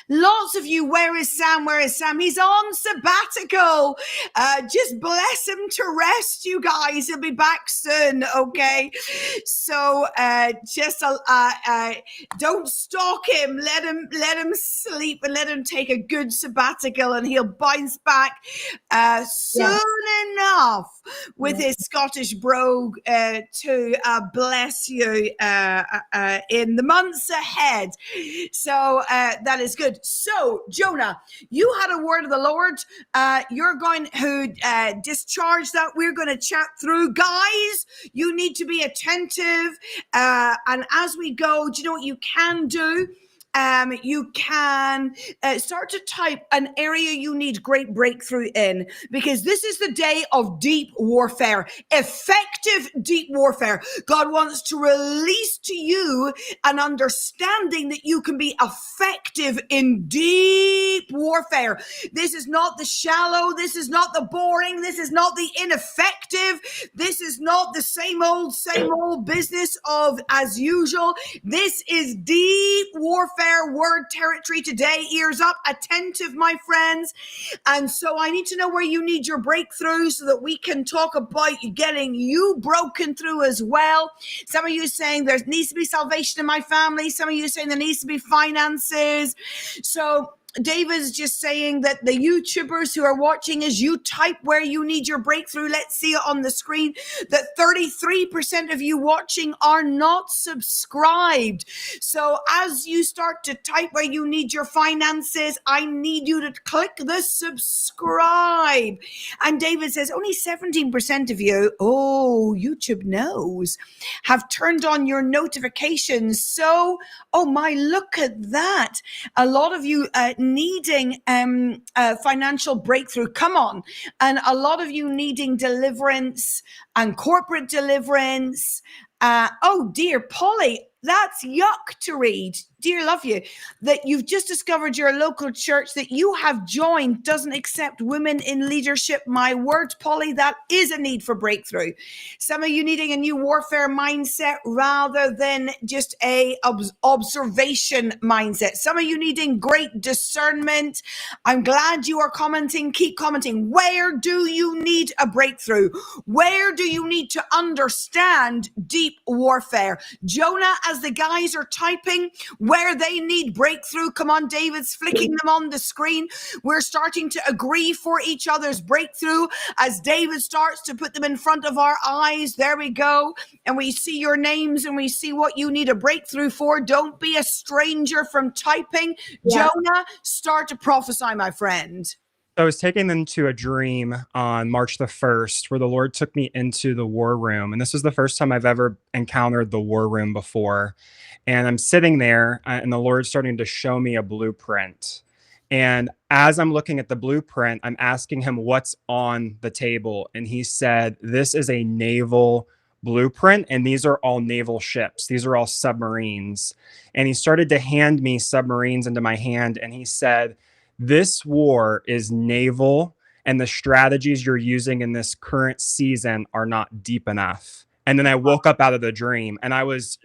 Lots of you, where is Sam? Where is Sam? He's on sabbatical. Just bless him to rest, you guys. He'll be back soon, okay? So don't stalk him. Let him sleep and let him take a good sabbatical, and he'll bounce back soon enough with his Scottish brogue to bless you in the months ahead. So that is good. So, Jonah, you had a word of the Lord. You're going to discharge that. We're going to chat through. Guys, you need to be attentive. And as we go, do you know what you can do? You can start to type an area you need great breakthrough in, because this is the day of deep warfare, effective deep warfare. God wants to release to you an understanding that you can be effective in deep warfare. This is not the shallow. This is not the boring. This is not the ineffective. This is not the same old business of as usual. This is deep warfare. Word territory today. Ears up, attentive, my friends. And so I need to know where you need your breakthrough so that we can talk about getting you broken through as well. Some of you saying there needs to be salvation in my family. Some of you saying there needs to be finances. So David's just saying that the YouTubers who are watching, as you type where you need your breakthrough, let's see it on the screen, that 33% of you watching are not subscribed. So as you start to type where you need your finances, I need you to click the subscribe. And David says only 17% of you, YouTube knows, have turned on your notifications. So, oh my, look at that. A lot of you needing financial breakthrough. Come on. And a lot of you needing deliverance and corporate deliverance. Oh dear, Polly, that's yuck to read. Dear, love you. That you've just discovered your local church that you have joined doesn't accept women in leadership. My word, Polly, that is a need for breakthrough. Some of you needing a new warfare mindset rather than just a observation mindset. Some of you needing great discernment. I'm glad you are commenting. Keep commenting. Where do you need a breakthrough? Where do you need to understand deep warfare? Jonah, as the guys are typing, where they need breakthrough. Come on, David's flicking them on the screen. We're starting to agree for each other's breakthrough as David starts to put them in front of our eyes. There we go. And we see your names and we see what you need a breakthrough for. Don't be a stranger from typing. Yeah. Jonah, start to prophesy, my friend. I was taken into a dream on March the 1st where the Lord took me into the war room. And this was the first time I've ever encountered the war room before. And I'm sitting there and the Lord's starting to show me a blueprint. And as I'm looking at the blueprint, I'm asking him what's on the table. And he said, this is a naval blueprint. And these are all naval ships. These are all submarines. And he started to hand me submarines into my hand. And he said, this war is naval, and the strategies you're using in this current season are not deep enough. And then I woke up out of the dream and I was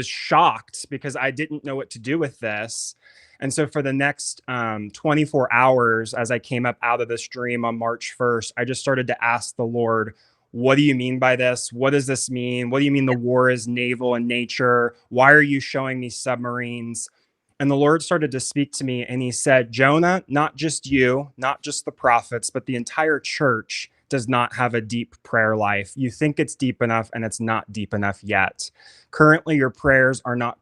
shocked because I didn't know what to do with this. And so for the next 24 hours, as I came up out of this dream on March 1st, I just started to ask the Lord, what do you mean by this? What does this mean? What do you mean the war is naval in nature? Why are you showing me submarines? And the Lord started to speak to me and he said, Jonah, not just you, not just the prophets, but the entire church does not have a deep prayer life. You think it's deep enough and it's not deep enough yet. Currently, your prayers are not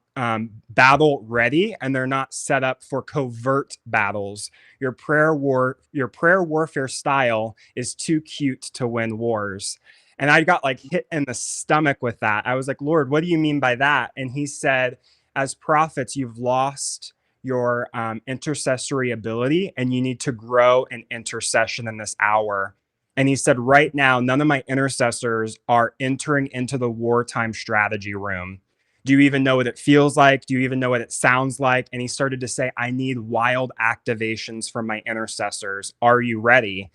battle ready and they're not set up for covert battles. Your prayer warfare style is too cute to win wars. And I got like hit in the stomach with that. I was like, Lord, what do you mean by that? And he said, as prophets, you've lost your intercessory ability and you need to grow in intercession in this hour. And he said, right now, none of my intercessors are entering into the wartime strategy room. Do you even know what it feels like? Do you even know what it sounds like? And he started to say, I need wild activations from my intercessors. Are you ready?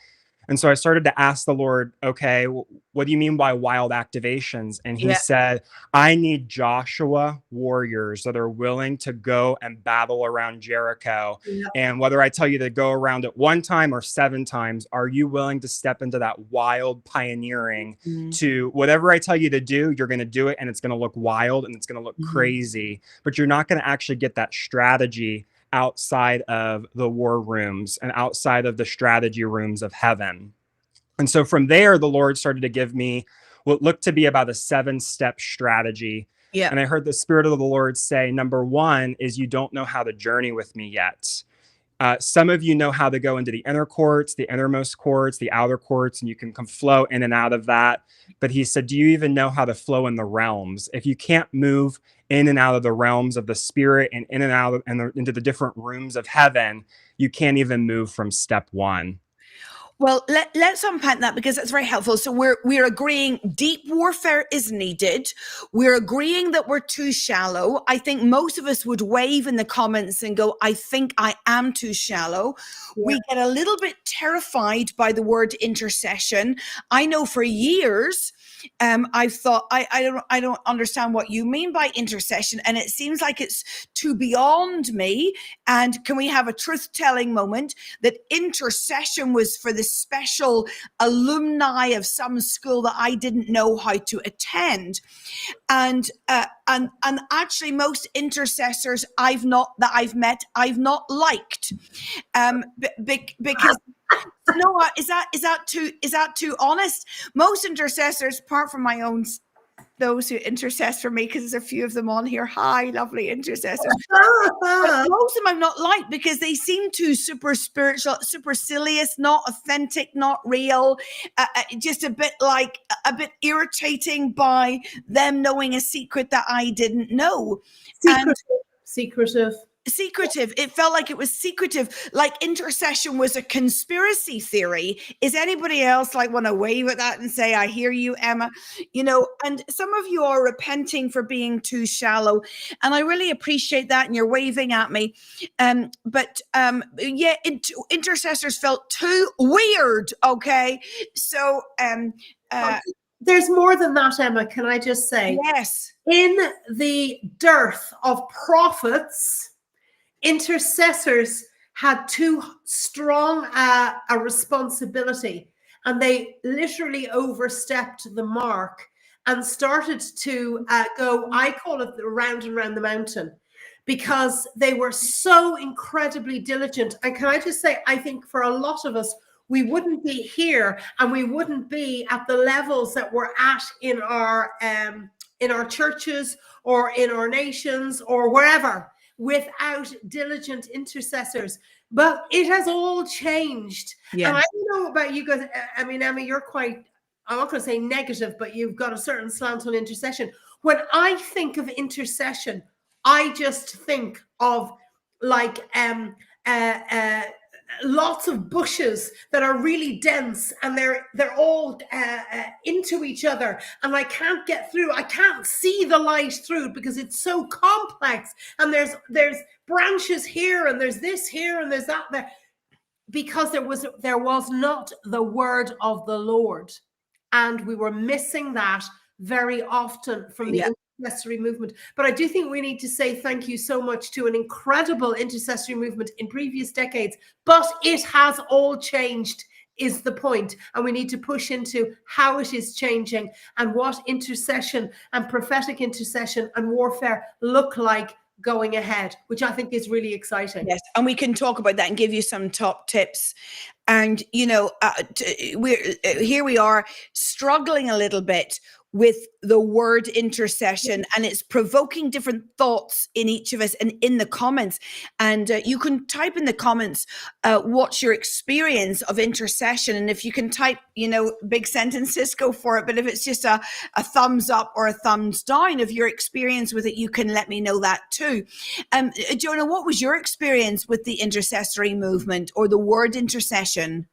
And so I started to ask the Lord, okay, what do you mean by wild activations? And he Yeah. said, I need Joshua warriors that are willing to go and battle around Jericho. Yeah. And whether I tell you to go around it 1 time or 7 times, are you willing to step into that wild pioneering to whatever I tell you to do, you're going to do it and it's going to look wild and it's going to look crazy, but you're not going to actually get that strategy outside of the war rooms and outside of the strategy rooms of heaven. And so from there, the Lord started to give me what looked to be about a 7-step strategy. Yeah. And I heard the Spirit of the Lord say, number 1 is you don't know how to journey with me yet. Some of you know how to go into the inner courts, the innermost courts, the outer courts, and you can flow in and out of that. But he said, do you even know how to flow in the realms? If you can't move in and out of the realms of the spirit and in and out of, and into the different rooms of heaven, you can't even move from step 1. Well, let's unpack that because that's very helpful. So we're agreeing deep warfare is needed. We're agreeing that we're too shallow. I think most of us would wave in the comments and go, I think I am too shallow. Yeah. We get a little bit terrified by the word intercession. I know for years, I've thought, I don't understand what you mean by intercession. And it seems like it's too beyond me. And can we have a truth-telling moment that intercession was for the special alumni of some school that I didn't know how to attend? And actually most intercessors I've met, I've not liked, because no, is that too honest? Most intercessors, apart from my own, those who intercess for me, because there's a few of them on here. Hi, lovely intercessors. But most of them I've not liked because they seem too super spiritual, supercilious, not authentic, not real, just a bit irritating by them knowing a secret that I didn't know. Secretive. It felt like it was secretive, like intercession was a conspiracy theory. Is anybody else want to wave at that and say, I hear you, Emma? And some of you are repenting for being too shallow. And I really appreciate that. And you're waving at me. Intercessors felt too weird. Okay. So, there's more than that, Emma. Can I just say? Yes. In the dearth of prophets, intercessors had too strong a responsibility, and they literally overstepped the mark and started to go, I call it round and round the mountain, because they were so incredibly diligent. And can I just say, I think for a lot of us, we wouldn't be here and we wouldn't be at the levels that we're at in our churches or in our nations or wherever without diligent intercessors. But it has all changed. Yeah. And I don't know about you guys. I mean, Emma, you're quite, I'm not going to say negative, but you've got a certain slant on intercession. When I think of intercession, I just think of lots of bushes that are really dense, and they're all into each other, and I can't get through. I can't see the light through because it's so complex, and there's branches here, and there's this here, and there's that there, because there was not the word of the Lord, and we were missing that very often from the intercessory movement. But I do think we need to say thank you so much to an incredible intercessory movement in previous decades, but it has all changed is the point, and we need to push into how it is changing and what intercession and prophetic intercession and warfare look like going ahead, which I think is really exciting. Yes, and we can talk about that and give you some top tips. And here we are struggling a little bit with the word intercession, and it's provoking different thoughts in each of us and in the comments. And you can type in the comments what's your experience of intercession, and if you can type big sentences, go for it. But if it's just a thumbs up or a thumbs down of your experience with it, you can let me know that too. Jonah, what was your experience with the intercessory movement or the word intercession?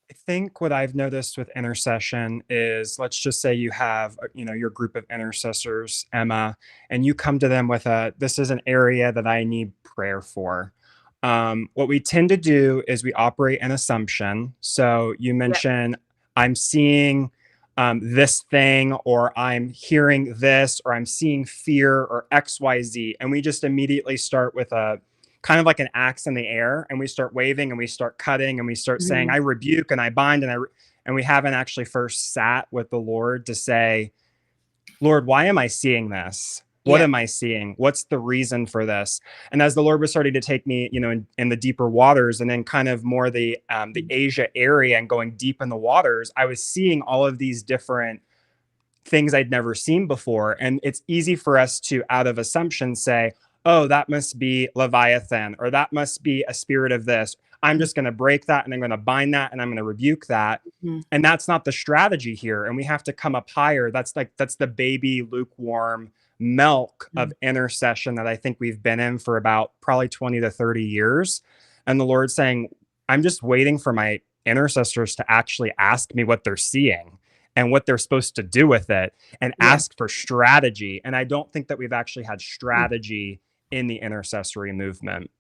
I think what I've noticed with intercession is, let's just say you have, your group of intercessors, Emma, and you come to them with this is an area that I need prayer for. What we tend to do is we operate in assumption. So you mentioned, I'm seeing this thing, or I'm hearing this, or I'm seeing fear, or XYZ. And we just immediately start with a kind of like an axe in the air, and we start waving, and we start cutting, and we start saying, I rebuke and I bind, and we haven't actually first sat with the Lord to say, Lord, why am I seeing this? What am I seeing? What's the reason for this? And as the Lord was starting to take me, in the deeper waters, and then kind of more the Asia area, and going deep in the waters, I was seeing all of these different things I'd never seen before. And it's easy for us to, out of assumption, say, oh, that must be Leviathan, or that must be a spirit of this. I'm just going to break that, and I'm going to bind that, and I'm going to rebuke that. And that's not the strategy here. And we have to come up higher. That's the baby lukewarm milk of intercession that I think we've been in for about probably 20 to 30 years. And the Lord's saying, I'm just waiting for my intercessors to actually ask me what they're seeing and what they're supposed to do with it, and ask for strategy. And I don't think that we've actually had strategy in the intercessory movement.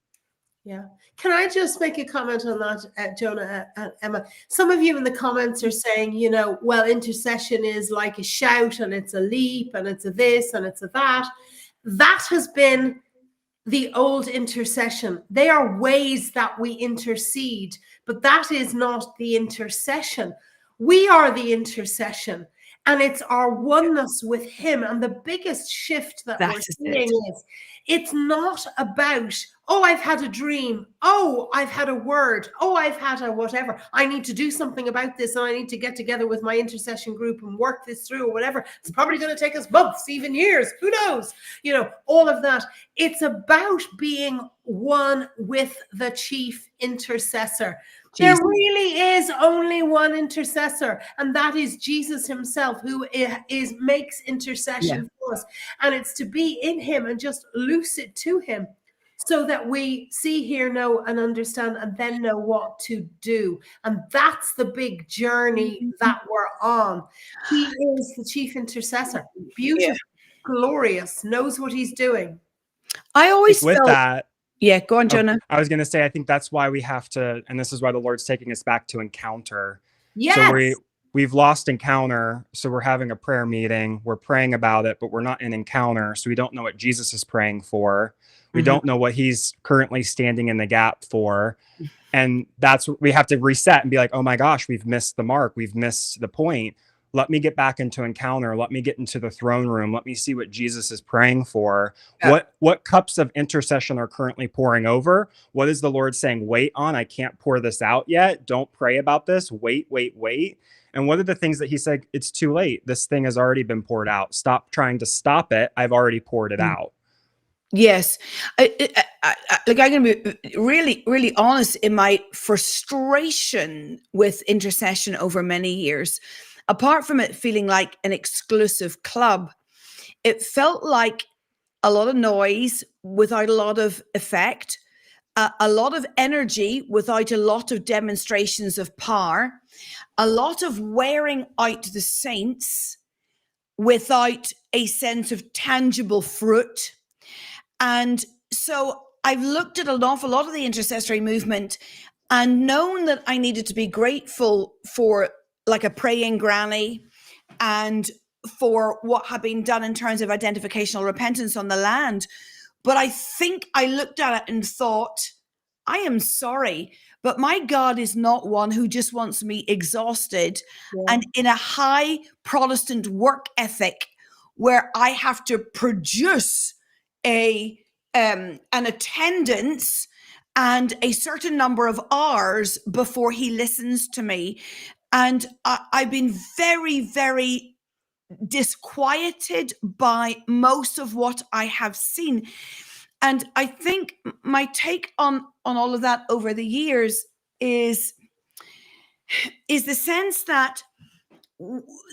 Yeah. Can I just make a comment on that, Jonah and Emma? Some of you in the comments are saying, well, intercession is like a shout, and it's a leap, and it's a this, and it's a that. That has been the old intercession. They are ways that we intercede, but that is not the intercession. We are the intercession, and it's our oneness with him. And the biggest shift that we're seeing is, it's not about, oh, I've had a dream. Oh, I've had a word. Oh, I've had a whatever. I need to do something about this, and I need to get together with my intercession group and work this through, or whatever. It's probably going to take us months, even years. Who knows? All of that. It's about being one with the chief intercessor. Jesus. There really is only one intercessor, and that is Jesus himself, who makes intercession for us. And it's to be in him and just loose it to him, so that we see, hear, know, and understand, and then know what to do. And that's the big journey that we're on. He is the chief intercessor. Beautiful, glorious, knows what he's doing. I always felt that. Yeah, go on, Jonah. I was going to say, I think that's why we have to, and this is why the Lord's taking us back to encounter. Yes. So we've lost encounter. So we're having a prayer meeting. We're praying about it, but we're not in encounter. So we don't know what Jesus is praying for. We don't know what he's currently standing in the gap for. And that's what we have to reset and be like, oh my gosh, we've missed the mark. We've missed the point. Let me get back into encounter. Let me get into the throne room. Let me see what Jesus is praying for. Yeah. What cups of intercession are currently pouring over? What is the Lord saying, wait on? I can't pour this out yet. Don't pray about this. Wait. And what are the things that he said, it's too late. This thing has already been poured out. Stop trying to stop it. I've already poured it out. Yes. I'm going to be really, really honest in my frustration with intercession over many years. Apart from it feeling like an exclusive club, it felt like a lot of noise without a lot of effect, a lot of energy without a lot of demonstrations of power, a lot of wearing out the saints without a sense of tangible fruit. And so I've looked at an awful lot of the intercessory movement and known that I needed to be grateful for like a praying granny and for what had been done in terms of identificational repentance on the land. But I think I looked at it and thought, I am sorry, but my God is not one who just wants me exhausted and in a high Protestant work ethic where I have to produce an attendance and a certain number of hours before he listens to me. And I've been very, very disquieted by most of what I have seen. And I think my take on all of that over the years is the sense that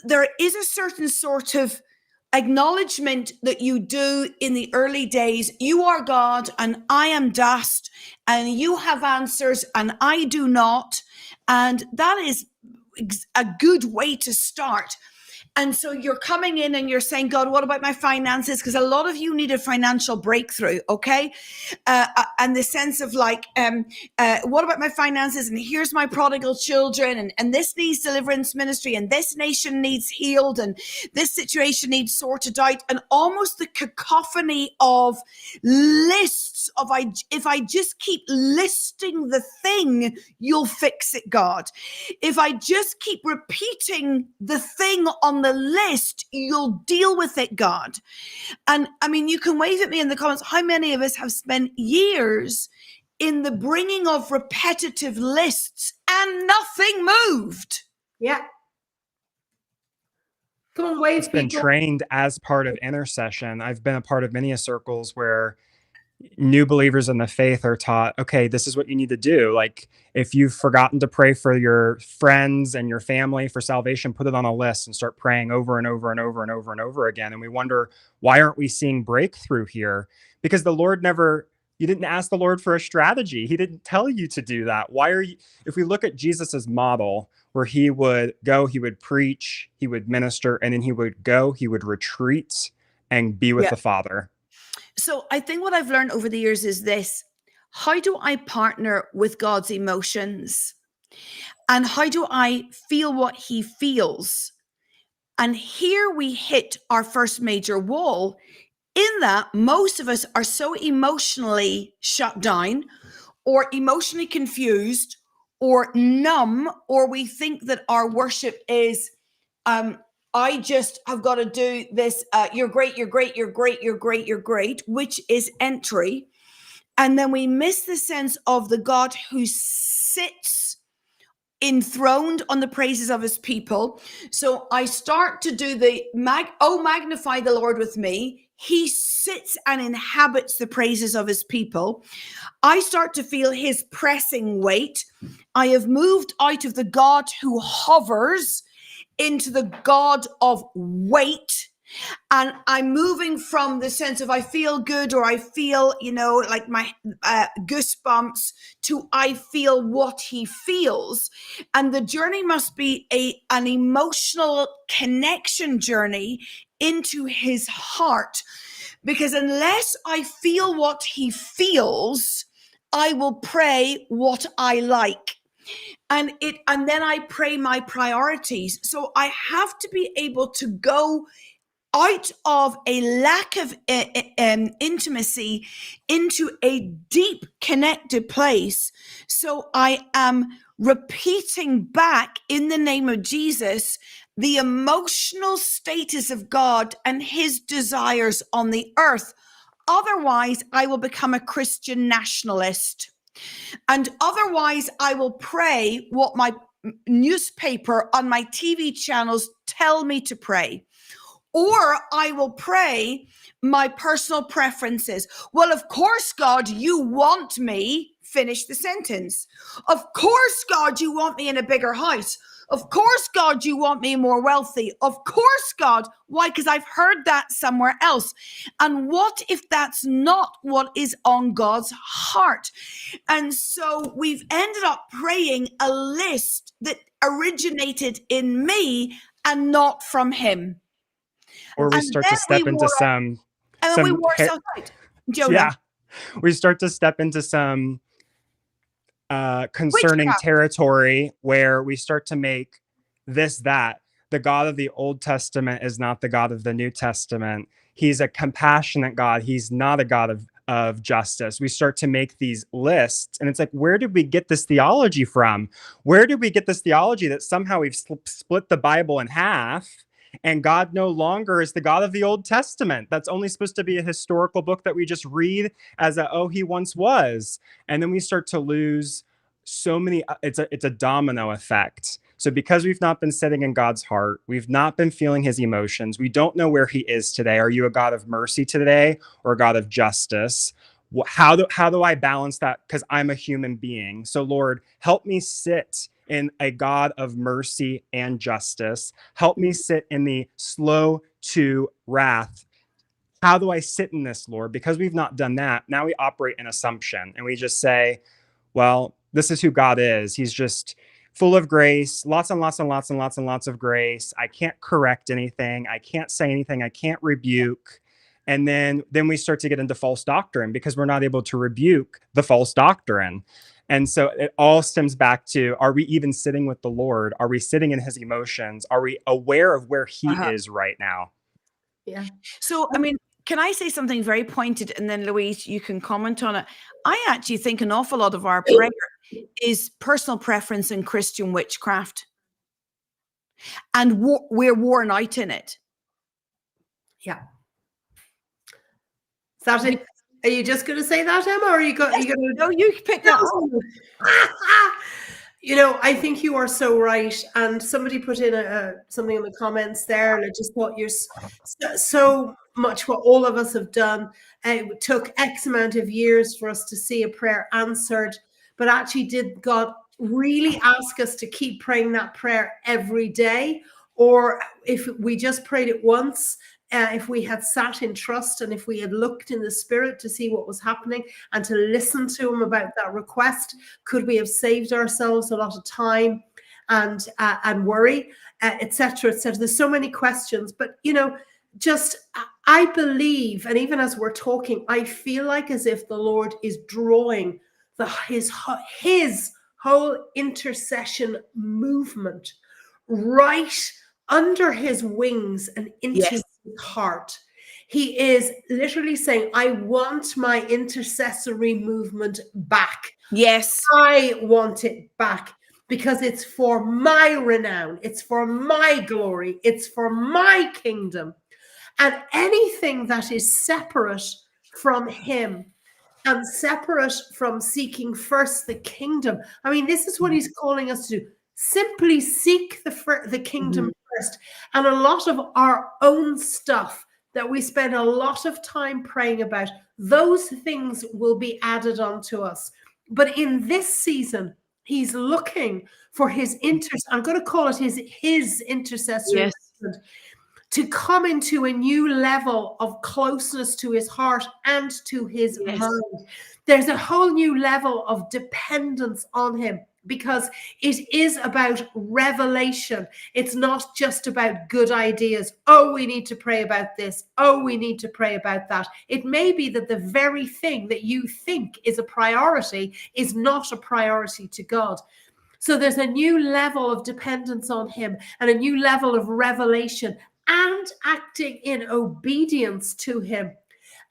there is a certain sort of acknowledgement that you do in the early days. You are God and I am dust, and you have answers and I do not. And that is a good way to start. And so you're coming in and you're saying, God, what about my finances? Because a lot of you need a financial breakthrough, okay? And the sense of like, what about my finances? And here's my prodigal children. And this needs deliverance ministry. And this nation needs healed. And this situation needs sorted out. And almost the cacophony of lists of, if I just keep listing the thing, you'll fix it, God. If I just keep repeating the thing on the list, you'll deal with it, God. And I mean, you can wave at me in the comments. How many of us have spent years in the bringing of repetitive lists and nothing moved? Yeah. Come on, wave. It's been trained as part of intercession. I've been a part of many circles where new believers in the faith are taught, okay, this is what you need to do. Like if you've forgotten to pray for your friends and your family for salvation, put it on a list and start praying over and over and over and over and over again. And we wonder, why aren't we seeing breakthrough here? Because the Lord you didn't ask the Lord for a strategy. He didn't tell you to do that. Why are you, if we look at Jesus's model where he would go, he would preach, he would minister, and then he would go, he would retreat and be with the Father. So I think what I've learned over the years is this: how do I partner with God's emotions? And how do I feel what he feels? And here we hit our first major wall, in that most of us are so emotionally shut down or emotionally confused or numb, or we think that our worship is, I just have got to do this. You're great, you're great, you're great, you're great, you're great, which is entry. And then we miss the sense of the God who sits enthroned on the praises of his people. So I start to do the magnify the Lord with me. He sits and inhabits the praises of his people. I start to feel his pressing weight. I have moved out of the God who hovers into the God of weight. And I'm moving from the sense of I feel good, or I feel, like my goosebumps, to I feel what he feels. And the journey must be an emotional connection journey into his heart. Because unless I feel what he feels, I will pray what I like. And then I pray my priorities. So I have to be able to go out of a lack of intimacy into a deep connected place. So I am repeating back in the name of Jesus the emotional status of God and his desires on the earth. Otherwise, I will become a Christian nationalist. And otherwise, I will pray what my newspaper on my TV channels tell me to pray. Or I will pray my personal preferences. Well, of course, God, you want me. Finish the sentence. Of course, God, you want me in a bigger house. Of course, God, you want me more wealthy. Of course, God. Why? Because I've heard that somewhere else. And what if that's not what is on God's heart? And so we've ended up praying a list that originated in me and not from him. Or we start to step into some we wore ourselves out. Jonah. Yeah. We start to step into some concerning territory where we start to make this, that. The God of the Old Testament is not the God of the New Testament. He's a compassionate God. He's not a God of justice. We start to make these lists, and it's like, where did we get this theology from? Where did we get this theology that somehow we've split the Bible in half, and God no longer is the God of the Old Testament? That's only supposed to be a historical book that we just read as he once was. And then we start to lose so many, it's a domino effect. So because we've not been sitting in God's heart, we've not been feeling his emotions, we don't know where he is today. Are you a God of mercy today or a God of justice? How do I balance that? Because I'm a human being. So Lord, help me sit in a God of mercy and justice. Help me sit in the slow to wrath. How do I sit in this, Lord? Because we've not done that. Now we operate in assumption and we just say, well, this is who God is. He's just full of grace, lots and lots and lots and lots and lots of grace. I can't correct anything. I can't say anything. I can't rebuke. And then we start to get into false doctrine because we're not able to rebuke the false doctrine. And so it all stems back to, are we even sitting with the Lord? Are we sitting in his emotions? Are we aware of where he is right now? Yeah. So, I mean, can I say something very pointed, and then Louise, you can comment on it? I actually think an awful lot of our prayer is personal preference and Christian witchcraft. And we're worn out in it. Yeah. Is that it? Are you just going to say that, Emma, or are you going to? No, you pick that up. You know, I think you are so right. And somebody put in something in the comments there, and I just thought you're so much what all of us have done. It took X amount of years for us to see a prayer answered, but actually, did God really ask us to keep praying that prayer every day? Or if we just prayed it once, if we had sat in trust and if we had looked in the spirit to see what was happening and to listen to him about that request, could we have saved ourselves a lot of time and worry, etc., etc. There's so many questions, but you know, just I believe, and even as we're talking, I feel like as if the Lord is drawing his whole intercession movement right under his wings and into his heart. He is literally saying, I want my intercessory movement back. Yes. I want it back because it's for my renown. It's for my glory. It's for my kingdom. And anything that is separate from him and separate from seeking first the kingdom. I mean, this is what he's calling us to do. Simply seek the kingdom first. And a lot of our own stuff that we spend a lot of time praying about, those things will be added onto us. But in this season, he's looking for his I'm going to call it his intercessory to come into a new level of closeness to his heart and to his mind. There's a whole new level of dependence on him, because it is about revelation. It's not just about good ideas. Oh, we need to pray about this. Oh, we need to pray about that. It may be that the very thing that you think is a priority is not a priority to God. So there's a new level of dependence on him and a new level of revelation and acting in obedience to him.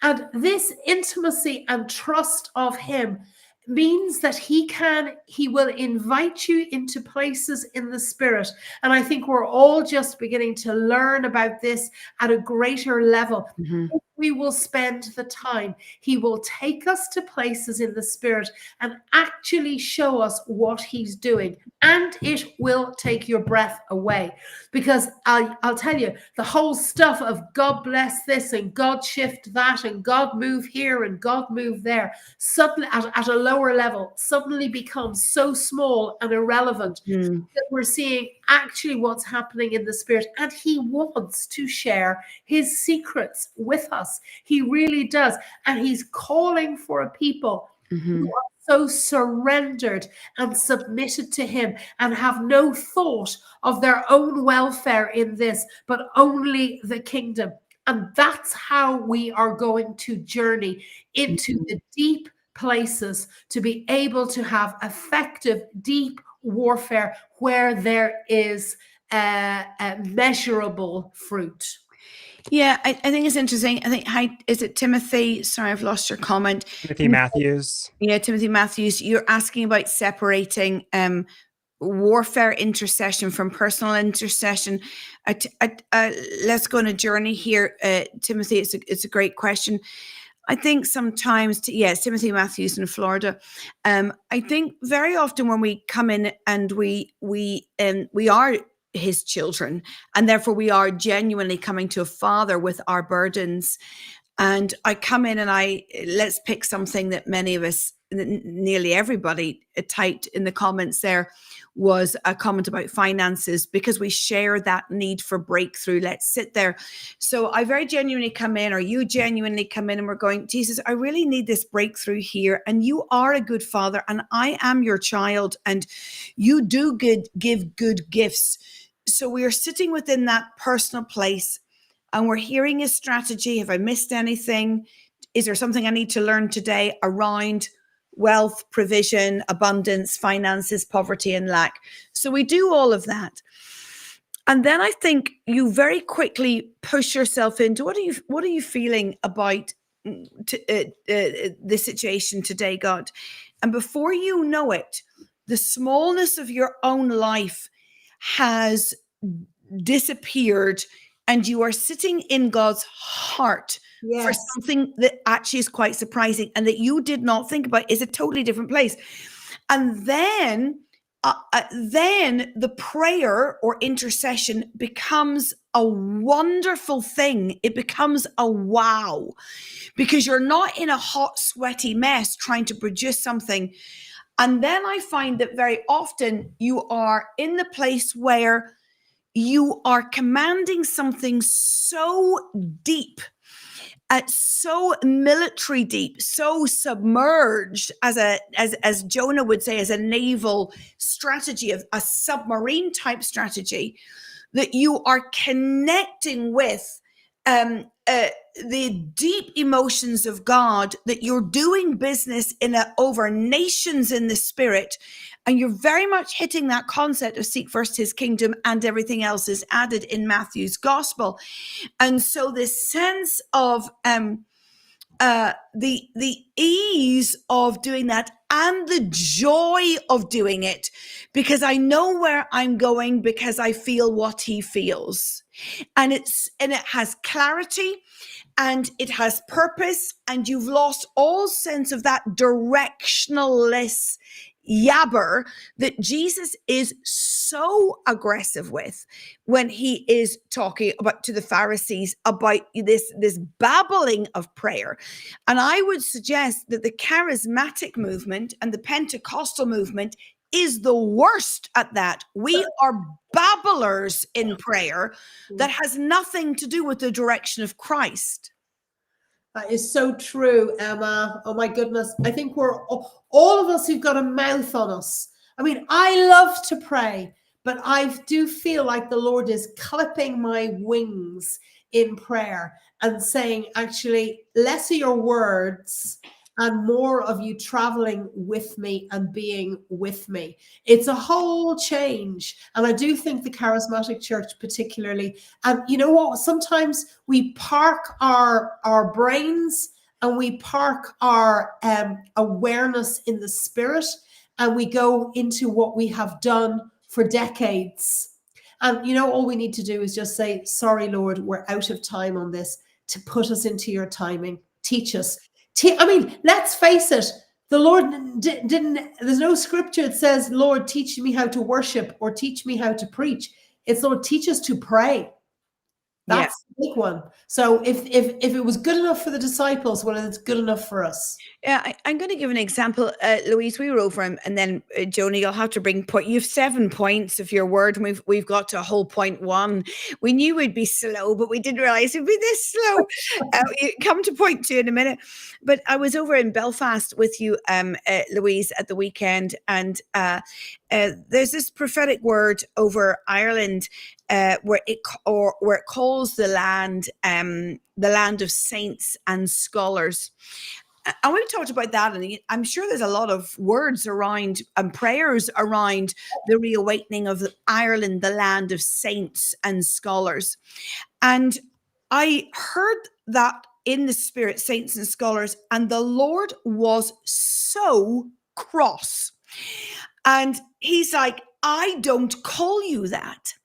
And this intimacy and trust of him means that he will invite you into places in the spirit. And I think we're all just beginning to learn about this at a greater level. If we will spend the time, he will take us to places in the spirit and actually show us what he's doing. And it will take your breath away, because I'll tell you, the whole stuff of God bless this and God shift that and God move here and God move there, suddenly at a lower level, suddenly becomes so small and irrelevant that we're seeing actually what's happening in the spirit. And he wants to share his secrets with us. He really does. And he's calling for a people who are so surrendered and submitted to him and have no thought of their own welfare in this, but only the kingdom. And that's how we are going to journey into the deep places to be able to have effective, deep warfare where there is a measurable fruit. Yeah, I think it's interesting. I think, is it Timothy? Sorry, I've lost your comment. Timothy Matthews. Yeah, Timothy Matthews. You're asking about separating warfare intercession from personal intercession. Let's go on a journey here, Timothy. It's a great question. I think sometimes, it's Timothy Matthews in Florida. I think very often when we come in and we are his children, and therefore we are genuinely coming to a father with our burdens. And I come in and let's pick something that many of us nearly everybody typed in the comments there was a comment about finances, because we share that need for breakthrough. Let's sit there. So I very genuinely come in, or you genuinely come in, and we're going, Jesus, I really need this breakthrough here. And you are a good father, and I am your child, and you do give good gifts. So we are sitting within that personal place, and we're hearing his strategy. Have I missed anything? Is there something I need to learn today around wealth, provision, abundance, finances, poverty, and lack? So we do all of that. And then I think you very quickly push yourself into what are you feeling about the situation today, God? And before you know it, the smallness of your own life has disappeared, and you are sitting in God's heart for something that actually is quite surprising, and that you did not think about, is a totally different place. And then the prayer or intercession becomes a wonderful thing. It becomes a wow, because you're not in a hot, sweaty mess trying to produce something. And then I find that very often you are in the place where you are commanding something so deep, so military deep, so submerged, as Jonah would say, as a naval strategy, of a submarine type strategy, that you are connecting with the deep emotions of God, that you're doing business over nations in the spirit. And you're very much hitting that concept of seek first his kingdom, and everything else is added in Matthew's gospel. And so this sense of the ease of doing that, and the joy of doing it, because I know where I'm going, because I feel what he feels. And it has clarity, and it has purpose, and you've lost all sense of that directionless yabber that Jesus is so aggressive with when he is talking about to the Pharisees about this babbling of prayer. And I would suggest that the charismatic movement and the Pentecostal movement is the worst at that. We are babblers in prayer that has nothing to do with the direction of Christ. That is so true, Emma. Oh my goodness. I think we're all of us who've got a mouth on us. I mean, I love to pray, but I do feel like the Lord is clipping my wings in prayer and saying, actually, less of your words and more of you traveling with me and being with me. It's a whole change. And I do think the charismatic church particularly, and you know what, sometimes we park our brains and we park our awareness in the spirit, and we go into what we have done for decades. And you know, all we need to do is just say, sorry, Lord, we're out of time on this, to put us into your timing. Teach us. I mean, let's face it, the Lord didn't, there's no scripture that says, Lord, teach me how to worship or teach me how to preach. It's, Lord, teach us to pray. That's the big one. So if it was good enough for the disciples, well, it's good enough for us. Yeah, I'm going to give an example. Louise, we were over, and then Jonah, you'll have to bring point. You have 7 points of your word, and we've got to a whole point 1. We knew we'd be slow, but we didn't realize it'd be this slow. You come to point 2 in a minute. But I was over in Belfast with you, Louise, at the weekend, and there's this prophetic word over Ireland where it calls the land of saints and scholars. And we've talked about that, and I'm sure there's a lot of words around and prayers around the reawakening of Ireland, the land of saints and scholars. And I heard that in the spirit, saints and scholars, and the Lord was so cross. And he's like, I don't call you that.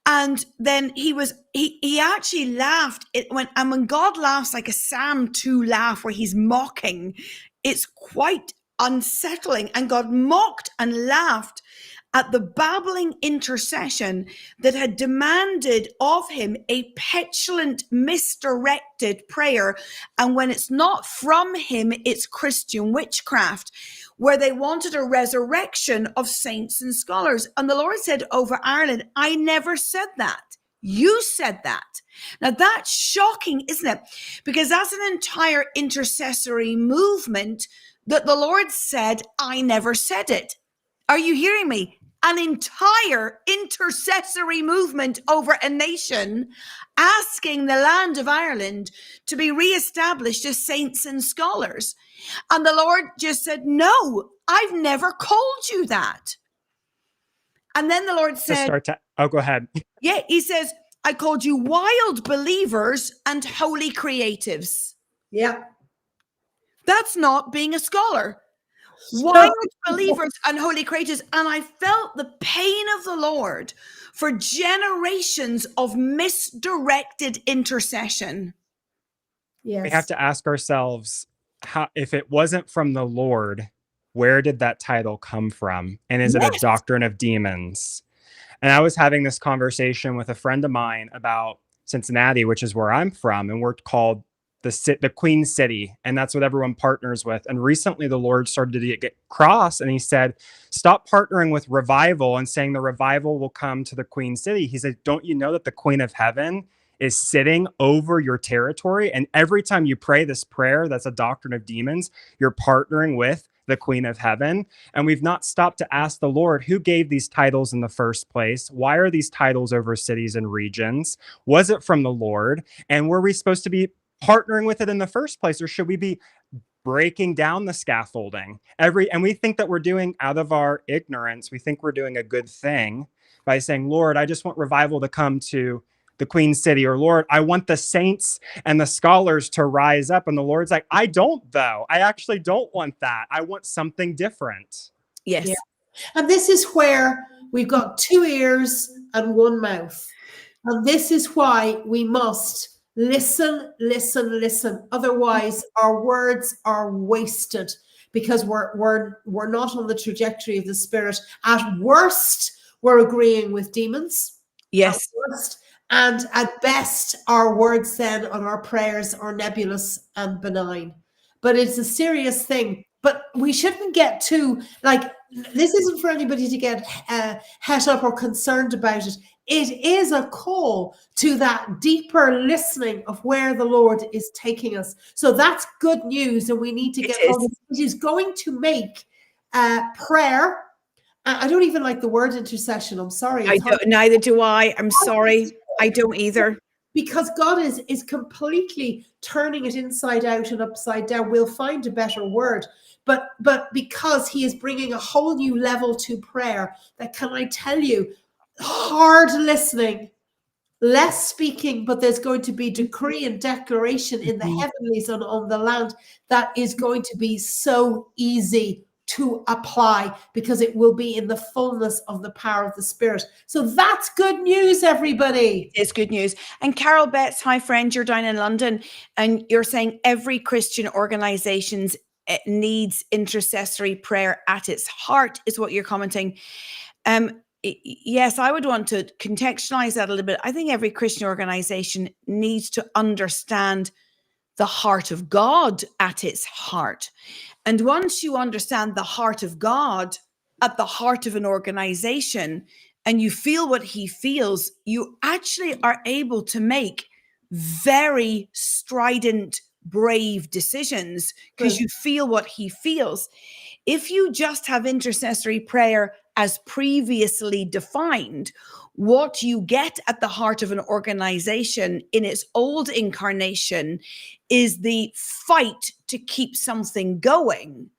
And then he actually laughed. When God laughs like a Psalm 2 laugh, where he's mocking, it's quite unsettling. And God mocked and laughed. at the babbling intercession that had demanded of him a petulant, misdirected prayer. And when it's not from him, it's Christian witchcraft, where they wanted a resurrection of saints and scholars. And the Lord said over Ireland, I never said that. You said that. Now that's shocking, isn't it? Because that's an entire intercessory movement that the Lord said, I never said it. Are you hearing me? An entire intercessory movement over a nation asking the land of Ireland to be reestablished as saints and scholars. And the Lord just said, no, I've never called you that. And then the Lord said, go ahead. Yeah, he says, I called you wild believers and holy creatives. Yeah. That's not being a scholar. Wild believers and holy creatures. And I felt the pain of the Lord for generations of misdirected intercession. Yes. We have to ask ourselves, how, if it wasn't from the Lord, where did that title come from? And is it a doctrine of demons? And I was having this conversation with a friend of mine about Cincinnati, which is where I'm from, and we're called the Queen City, and that's what everyone partners with. And recently the Lord started to get cross, and he said, stop partnering with revival and saying the revival will come to the Queen City. He said, don't you know that the Queen of Heaven is sitting over your territory? And every time you pray this prayer, that's a doctrine of demons, you're partnering with the Queen of Heaven. And we've not stopped to ask the Lord, who gave these titles in the first place? Why are these titles over cities and regions? Was it from the Lord? And were we supposed to be partnering with it in the first place, or should we be breaking down the scaffolding and we think that we're doing, out of our ignorance, we think we're doing a good thing by saying, Lord, I just want revival to come to the Queen City, or Lord, I want the saints and the scholars to rise up. And the Lord's like, I don't, though. I actually don't want that. I want something different. Yes. Yeah. And this is where we've got 2 ears and 1 mouth. And this is why we must listen, listen, listen. Otherwise, our words are wasted, because we're not on the trajectory of the Spirit. At worst, we're agreeing with demons. Yes. At worst. And at best, our words then on our prayers are nebulous and benign. But it's a serious thing. But we shouldn't get too, this isn't for anybody to get het up or concerned about it. It is a call to that deeper listening of where the Lord is taking us. So that's good news, and we need to get on this. It is going to make prayer. I don't even like the word intercession. I'm sorry. Neither do I. I'm sorry. I don't either. Because God is completely turning it inside out and upside down. We'll find a better word. But because he is bringing a whole new level to prayer, that, can I tell you, hard listening, less speaking, but there's going to be decree and declaration in the heavenlies and on the land that is going to be so easy to apply, because it will be in the fullness of the power of the Spirit. So that's good news, everybody. It's good news. And Carol Betts, hi friend, you're down in London, and you're saying every Christian organization needs intercessory prayer at its heart, is what you're commenting. Yes, I would want to contextualize that a little bit. I think every Christian organization needs to understand the heart of God at its heart. And once you understand the heart of God at the heart of an organization, and you feel what he feels, you actually are able to make very strident, brave decisions, because you feel what he feels. If you just have intercessory prayer as previously defined, what you get at the heart of an organization in its old incarnation is the fight to keep something going,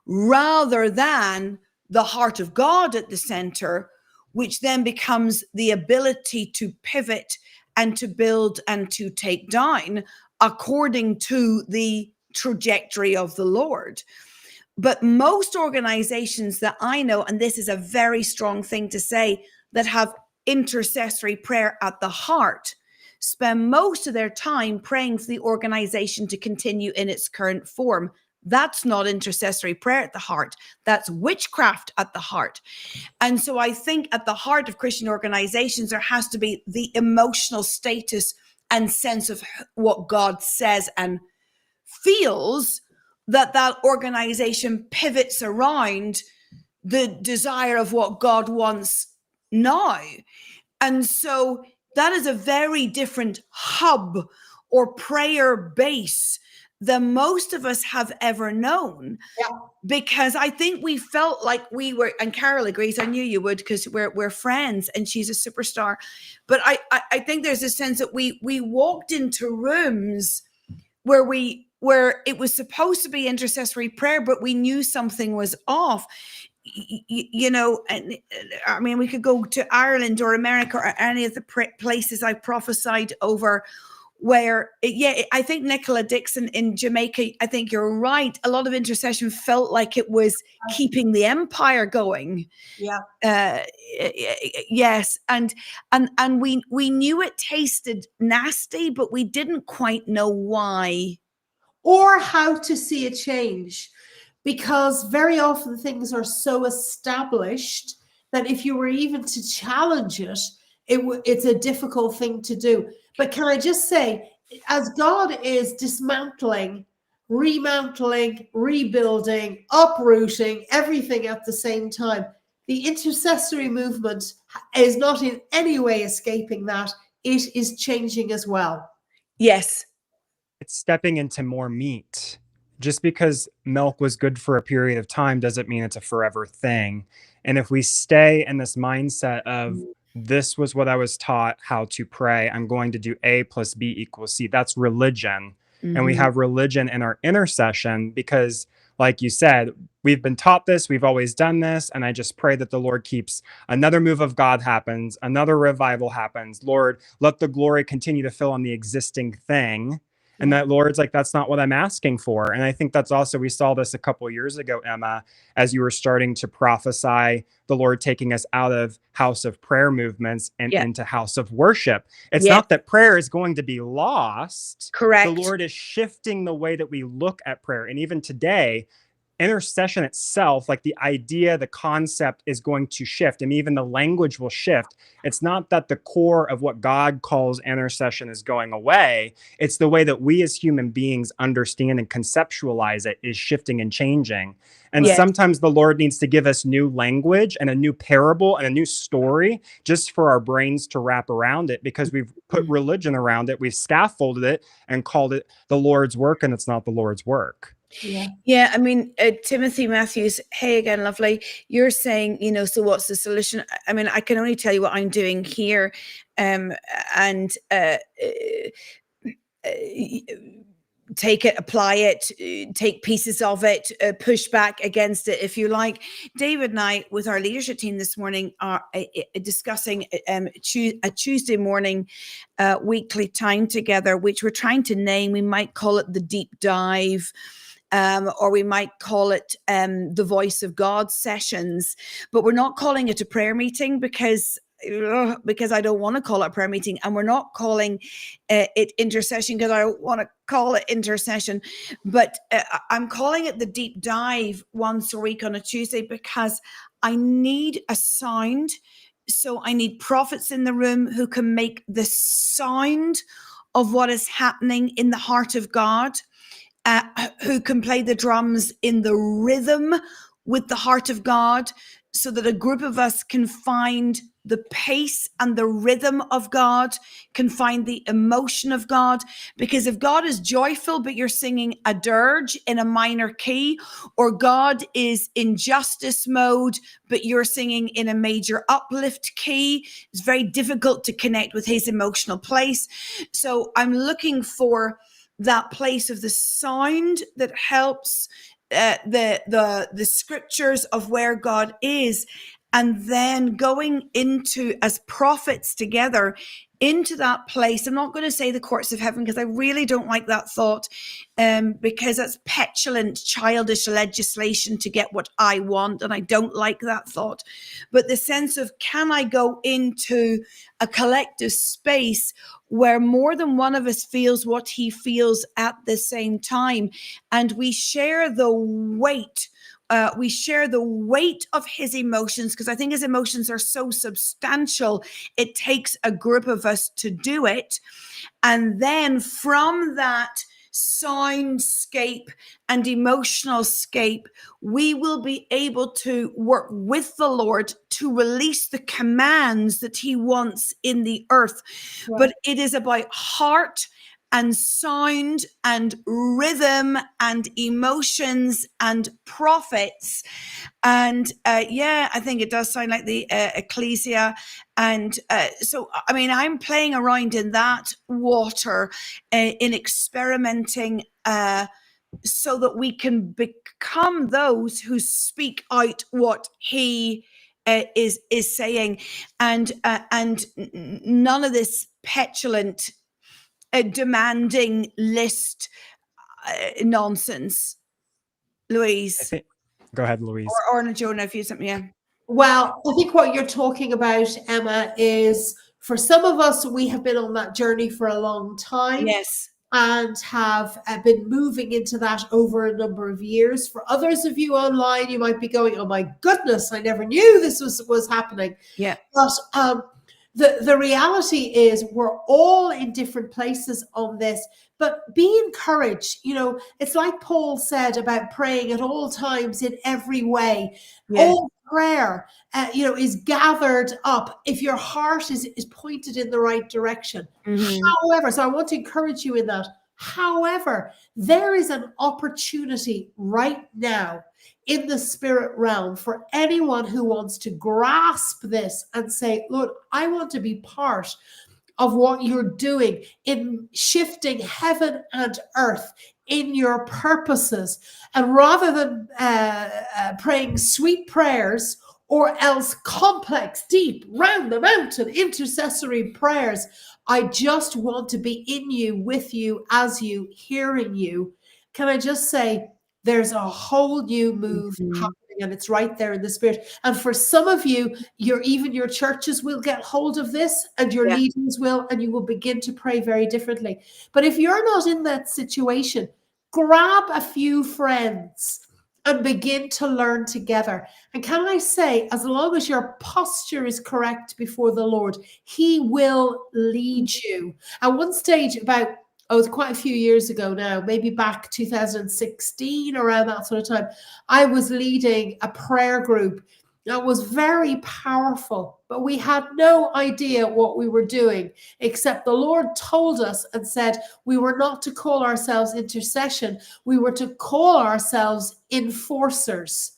rather than the heart of God at the center, which then becomes the ability to pivot and to build and to take down according to the trajectory of the Lord. But most organizations that I know, and this is a very strong thing to say, that have intercessory prayer at the heart, spend most of their time praying for the organization to continue in its current form. That's not intercessory prayer at the heart. That's witchcraft at the heart. And so I think at the heart of Christian organizations, there has to be the emotional status and sense of what God says and feels, that organization pivots around the desire of what God wants now. And so that is a very different hub or prayer base than most of us have ever known. Yeah. Because I think we felt like we were, and Carol agrees, I knew you would, because we're friends and she's a superstar. But I think there's a sense that we walked into rooms where it was supposed to be intercessory prayer, but we knew something was off. You know, and I mean, we could go to Ireland or America or any of the places I prophesied over, where, I think Nicola Dixon in Jamaica, I think you're right. A lot of intercession felt like it was keeping the empire going. Yeah. Yes. And we knew it tasted nasty, but we didn't quite know why. Or how to see a change. Because very often things are so established that if you were even to challenge it, it's a difficult thing to do. But can I just say, as God is dismantling, remantling, rebuilding, uprooting everything at the same time, the intercessory movement is not in any way escaping that. It is changing as well. Yes. It's stepping into more meat. Just because milk was good for a period of time doesn't mean it's a forever thing. And if we stay in this mindset of, this was what I was taught how to pray, I'm going to do A plus B equals C, that's religion. Mm-hmm. And we have religion in our intercession because, like you said, we've been taught this, we've always done this, and I just pray that the Lord keeps another move of God happens, another revival happens. Lord, let the glory continue to fill on the existing thing. And that Lord's like, that's not what I'm asking for. And I think that's also, we saw this a couple of years ago, Emma, as you were starting to prophesy the Lord taking us out of house of prayer movements and into house of worship. It's not that prayer is going to be lost. Correct. The Lord is shifting the way that we look at prayer. And even today, intercession itself, like the idea, the concept is going to shift, and even the language will shift. It's not that the core of what God calls intercession is going away. It's the way that we as human beings understand and conceptualize it is shifting and changing. And sometimes the Lord needs to give us new language and a new parable and a new story just for our brains to wrap around it, because we've put religion around it. We've scaffolded it and called it the Lord's work, and it's not the Lord's work. Yeah. I mean, Timothy Matthews, hey again, lovely. You're saying, so what's the solution? I mean, I can only tell you what I'm doing here, and take it, apply it, take pieces of it, push back against it, if you like. David and I, with our leadership team this morning, are discussing a Tuesday morning weekly time together, which we're trying to name. We might call it the deep dive. Or we might call it the Voice of God sessions, but we're not calling it a prayer meeting because I don't want to call it a prayer meeting, and we're not calling it intercession because I don't want to call it intercession, but I'm calling it the deep dive once a week on a Tuesday because I need a sound. So I need prophets in the room who can make the sound of what is happening in the heart of God. Who can play the drums in the rhythm with the heart of God, so that a group of us can find the pace and the rhythm of God, can find the emotion of God. Because if God is joyful, but you're singing a dirge in a minor key, or God is in justice mode, but you're singing in a major uplift key, it's very difficult to connect with his emotional place. So I'm looking for that place of the sound that helps the scriptures of where God is, and then going into, as prophets together, into that place. I'm not going to say the courts of heaven because I really don't like that thought, because that's petulant, childish legislation to get what I want. And I don't like that thought. But the sense of, can I go into a collective space where more than one of us feels what he feels at the same time, and we share the weight. We share the weight of his emotions, because I think his emotions are so substantial. It takes a group of us to do it. And then from that soundscape and emotional scape, we will be able to work with the Lord to release the commands that he wants in the earth. Right. But it is about heart and sound and rhythm and emotions and prophets. And I think it does sound like the ecclesia. And so, I mean, I'm playing around in that water, in experimenting, so that we can become those who speak out what he is saying, and none of this petulant, demanding list nonsense. Louise, Go ahead, Louise. or Jonah, if you something. Yeah. Well, I think what you're talking about, Emma, is for some of us, we have been on that journey for a long time. Yes. And have been moving into that over a number of years. For others of you online, you might be going, "Oh my goodness, I never knew this was happening." Yeah. But the reality is, we're all in different places on this. But be encouraged. You know, it's like Paul said about praying at all times in every way. Yeah. All prayer, is gathered up if your heart is pointed in the right direction. However, so I want to encourage you in that. However, there is an opportunity right now in the spirit realm for anyone who wants to grasp this and say, "Lord, I want to be part of what you're doing in shifting heaven and earth in your purposes." And rather than praying sweet prayers or else complex, deep, round the mountain intercessory prayers, I just want to be in you, with you, as you, hearing you. Can I just say, there's a whole new move happening, and it's right there in the spirit. And for some of you, your churches will get hold of this, and your leaders will, and you will begin to pray very differently. But if you're not in that situation, grab a few friends and begin to learn together. And can I say, as long as your posture is correct before the Lord, he will lead you. At one stage, it was quite a few years ago now, maybe back 2016, around that sort of time, I was leading a prayer group that was very powerful, but we had no idea what we were doing, except the Lord told us and said we were not to call ourselves intercession. We were to call ourselves enforcers,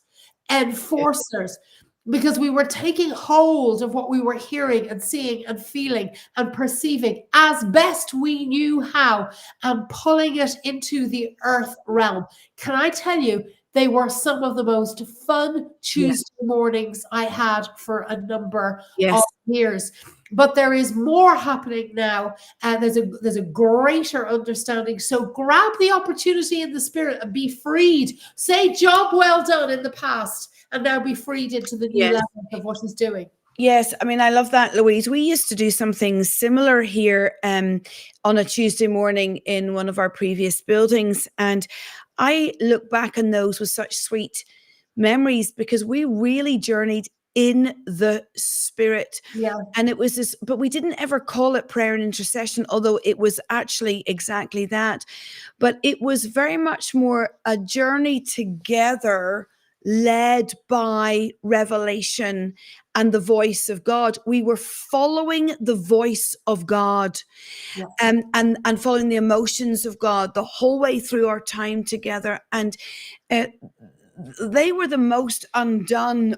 because we were taking hold of what we were hearing and seeing and feeling and perceiving as best we knew how, and pulling it into the earth realm. Can I tell you, they were some of the most fun Tuesday mornings I had for a number of years. But there is more happening now, and there's a greater understanding. So grab the opportunity in the spirit and be freed. Say, "Job well done" in the past, and now be freed into the new level of what he's doing. Yes, I mean, I love that, Louise. We used to do something similar here on a Tuesday morning in one of our previous buildings. And I look back on those with such sweet memories, because we really journeyed in the spirit. Yeah. And it was this, but we didn't ever call it prayer and intercession, although it was actually exactly that. But it was very much more a journey together, led by revelation and the voice of God. We were following the voice of God, and following the emotions of God the whole way through our time together. And they were the most undone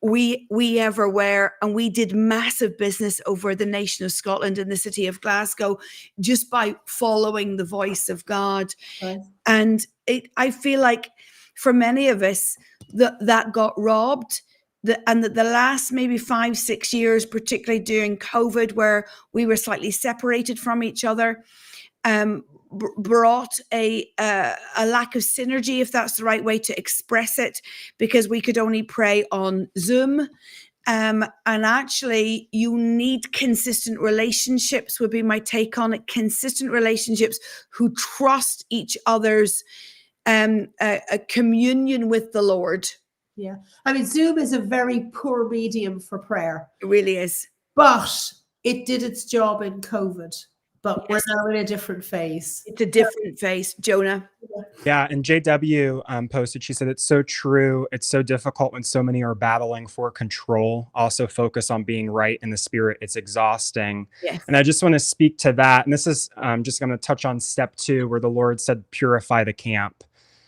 we ever were, and we did massive business over the nation of Scotland and the city of Glasgow just by following the voice of God. Right. And I feel like for many of us that got robbed the last maybe 5-6 years, particularly during COVID, where we were slightly separated from each other, brought a lack of synergy, if that's the right way to express it, because we could only pray on Zoom. And actually, you need consistent relationships, would be my take on it. Consistent relationships who trust each other's a communion with the Lord. Yeah. I mean, Zoom is a very poor medium for prayer. It really is. But it did its job in COVID. But Yes. we're now in a different phase. It's a different phase. Jonah? Yeah, and JW posted, she said, it's so true. It's so difficult when so many are battling for control. Also focus on being right in the spirit. It's exhausting. Yes. And I just want to speak to that. And this is just going to touch on step 2, where the Lord said, purify the camp.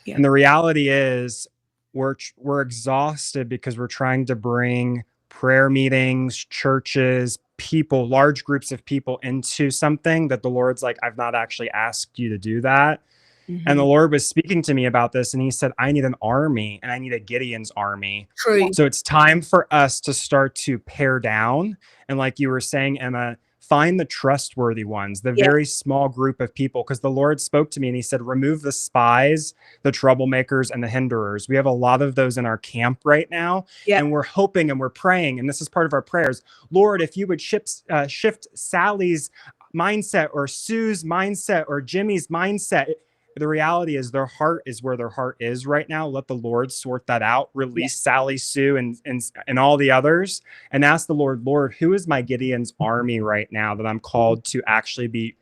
Yeah. And the reality is we're exhausted because we're trying to bring prayer meetings, churches, people, large groups of people into something that the Lord's like, I've not actually asked you to do that. Mm-hmm. And the Lord was speaking to me about this, and he said, I need an army, and I need a Gideon's army. True. So it's time for us to start to pare down. And like you were saying, Emma, find the trustworthy ones, the very small group of people, because the Lord spoke to me and he said, remove the spies, the troublemakers, and the hinderers. We have a lot of those in our camp right now. And we're hoping and we're praying, and this is part of our prayers, Lord, if you would shift Sally's mindset or Sue's mindset or Jimmy's mindset. The reality is their heart is where their heart is right now. Let the Lord sort that out. Release Sally, Sue, and all the others, and ask the Lord, who is my Gideon's army right now that I'm called to actually be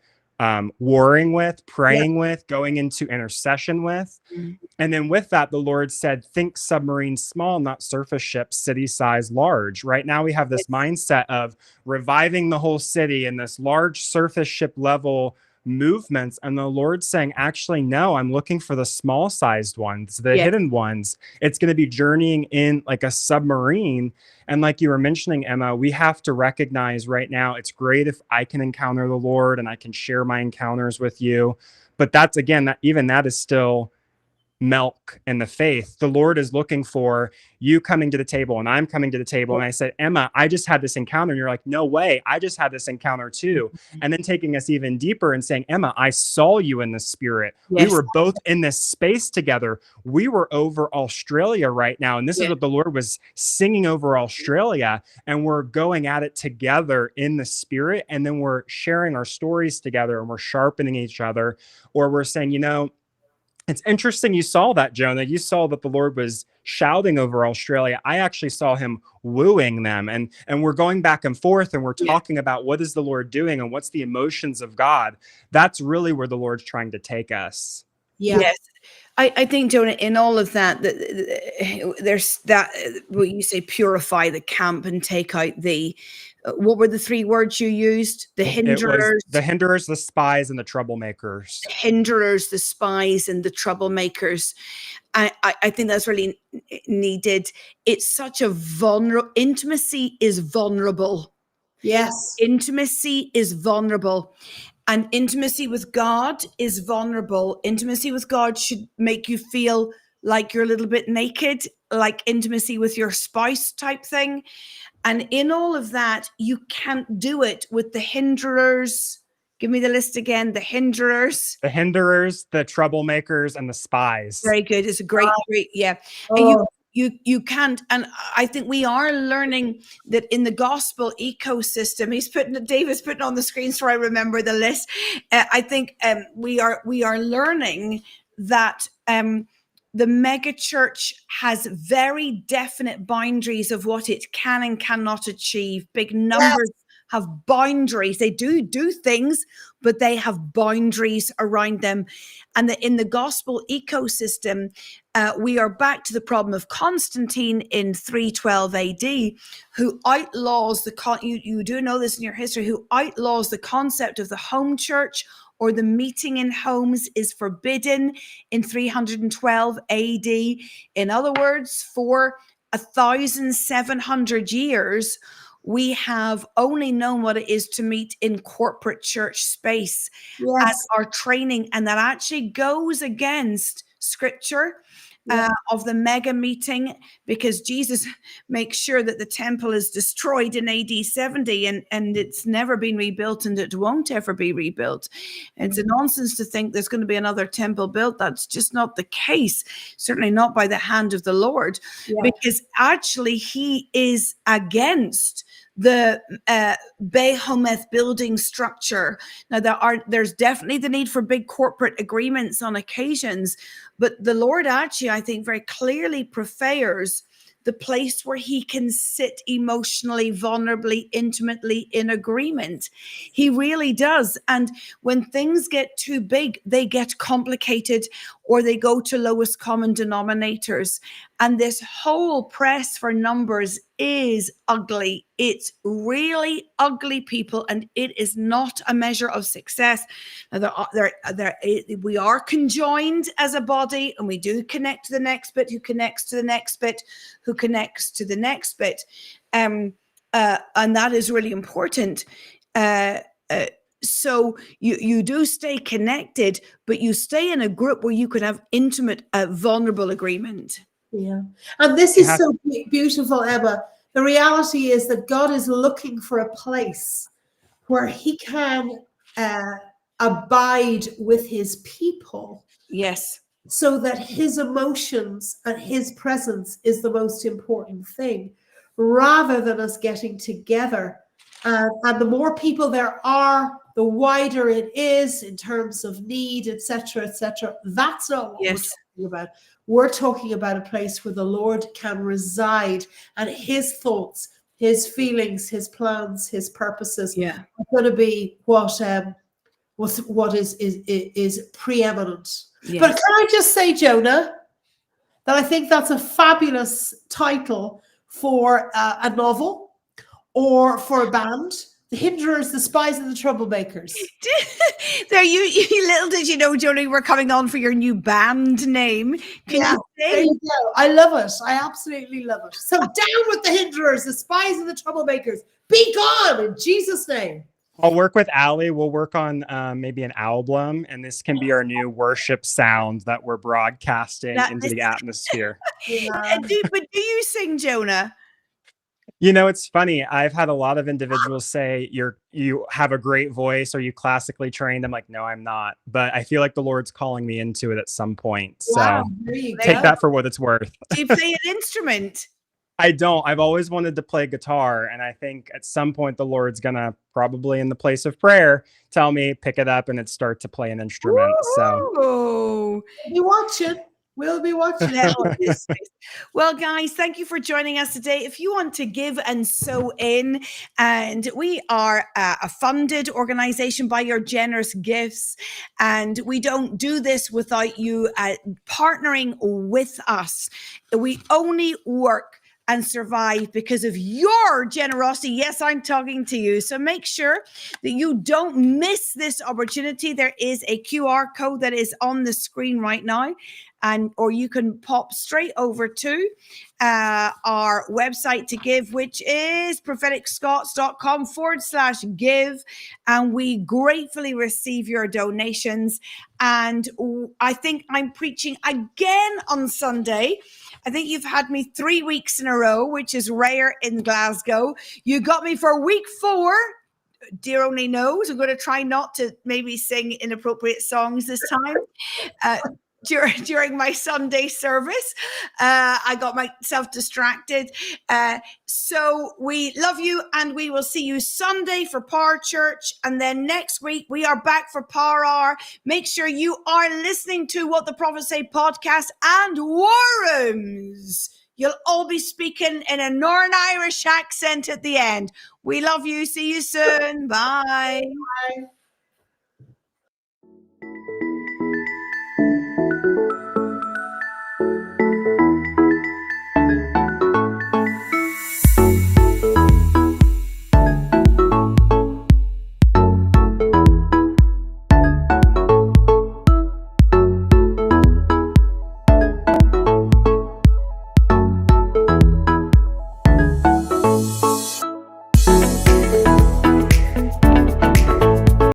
warring with, praying with, going into intercession with? And then with that, the Lord said, think submarine small, not surface ships, city size large. Right now we have this mindset of reviving the whole city in this large surface ship level movements, and the Lord's saying, actually, no, I'm looking for the small sized ones, the hidden ones. It's going to be journeying in like a submarine. And like you were mentioning, Emma, we have to recognize right now, it's great if I can encounter the Lord and I can share my encounters with you, but that's, again, that is still milk in the faith. The Lord is looking for you coming to the table, and I'm coming to the table. And I said, Emma, I just had this encounter. And you're like, no way, I just had this encounter too. And then taking us even deeper and saying, Emma, I saw you in the spirit. We were both in this space together. We were over Australia right now. And this is what the Lord was singing over Australia. And we're going at it together in the spirit. And then we're sharing our stories together, and we're sharpening each other. Or we're saying, it's interesting you saw that, Jonah. You saw that the Lord was shouting over Australia. I actually saw him wooing them. And we're going back and forth, and we're talking about what is the Lord doing and what's the emotions of God. That's really where the Lord's trying to take us. Yes. I think, Jonah, in all of that, there's that, what you say, purify the camp and take out the, what were the 3 words you used? The hinderers. The hinderers, the spies, and the troublemakers. The hinderers, the spies, and the troublemakers. I think that's really needed. It's such a vulnerable, intimacy is vulnerable. Yes. Intimacy is vulnerable. And intimacy with God is vulnerable. Intimacy with God should make you feel like you're a little bit naked, like intimacy with your spouse type thing. And in all of that, you can't do it with the hinderers. Give me the list again. The hinderers. The hinderers, the troublemakers, and the spies. Very good. It's a great, And you can't. And I think we are learning that in the gospel ecosystem, David's putting on the screen so I remember the list. I think we are learning that the mega church has very definite boundaries of what it can and cannot achieve. Big numbers have boundaries. They do things, but they have boundaries around them. And in the gospel ecosystem, we are back to the problem of Constantine in 312 AD, who outlaws you do know this in your history, who outlaws the concept of the home church, or the meeting in homes is forbidden in 312 AD. In other words, for 1,700 years, we have only known what it is to meet in corporate church space as our training. And that actually goes against scripture. of the mega meeting, because Jesus makes sure that the temple is destroyed in AD 70 and it's never been rebuilt and it won't ever be rebuilt. It's a nonsense to think there's going to be another temple built. That's just not the case, certainly not by the hand of the Lord, because actually he is against the Behemoth building structure. Now, there's definitely the need for big corporate agreements on occasions, but the Lord actually, I think, very clearly prefers the place where he can sit emotionally, vulnerably, intimately in agreement. He really does. And when things get too big, they get complicated or they go to lowest common denominators. And this whole press for numbers is ugly. It's really ugly, people, and it is not a measure of success. Now, we are conjoined as a body, and we do connect to the next bit, who connects to the next bit, who connects to the next bit. And that is really important. So you do stay connected, but you stay in a group where you could have intimate, vulnerable agreement. Yeah. And this is so beautiful, Emma. The reality is that God is looking for a place where he can abide with his people. Yes. So that his emotions and his presence is the most important thing, rather than us getting together. And the more people there are, the wider it is in terms of need, etc., etc. That's not what we're talking about. We're talking about a place where the Lord can reside, and his thoughts, his feelings, his plans, his purposes are going to be what is preeminent. Yes. But can I just say, Jonah, that I think that's a fabulous title for a novel or for a band. The Hinderers, the Spies, and the Troublemakers. There, you little did you know, Jonah, we're coming on for your new band name. Can you sing? There you go. I love it. I absolutely love it. So down with the Hinderers, the Spies, and the Troublemakers. Be gone in Jesus' name. I'll work with Allie. We'll work on maybe an album, and this can be our new worship sound that we're broadcasting into the atmosphere. But do you sing, Jonah? You know, it's funny. I've had a lot of individuals say you have a great voice. Are you classically trained? I'm like, no, I'm not. But I feel like the Lord's calling me into it at some point. So take that for what it's worth. Do you play an instrument? I don't. I've always wanted to play guitar. And I think at some point the Lord's going to probably in the place of prayer tell me, pick it up and start to play an instrument. So you watch it. We'll be watching it. Well, guys, thank you for joining us today. If you want to give and sow in, and we are a funded organization by your generous gifts, and we don't do this without you partnering with us. We only work and survive because of your generosity. Yes, I'm talking to you. So make sure that you don't miss this opportunity. There is a QR code that is on the screen right now, or you can pop straight over to our website to give, which is propheticscots.com/give. And we gratefully receive your donations. And I think I'm preaching again on Sunday. I think you've had me 3 weeks in a row, which is rare in Glasgow. You got me for week 4. Dear only knows. I'm going to try not to maybe sing inappropriate songs this time. During my Sunday service, I got myself distracted. So we love you, and we will see you Sunday for Power Church. And then next week, we are back for Power Hour. Make sure you are listening to What the Prophets Say podcast and War Rooms. You'll all be speaking in a Northern Irish accent at the end. We love you. See you soon. Bye. Bye.